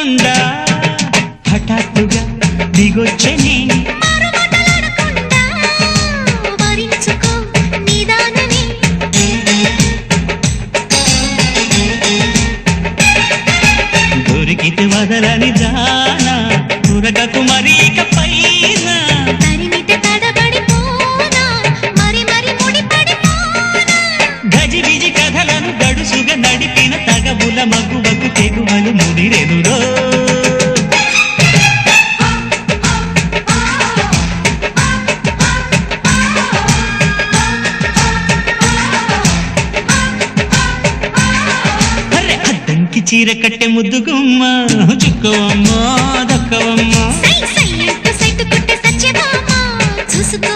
మాట్లాడకుండా హఠాత్తుగా దిగొచ్చని దొరికితే వదలని జానా తురగకు మరి ఇక పైన గజిబిజి కథలను గడుసుగా నడిపిన తగబుల మగువకు తెగువలు ముడిరెనురో చీర కట్టె ముద్దుగుమ్మ చుక్కవమ్మ దక్కవమ్మ చూసుకో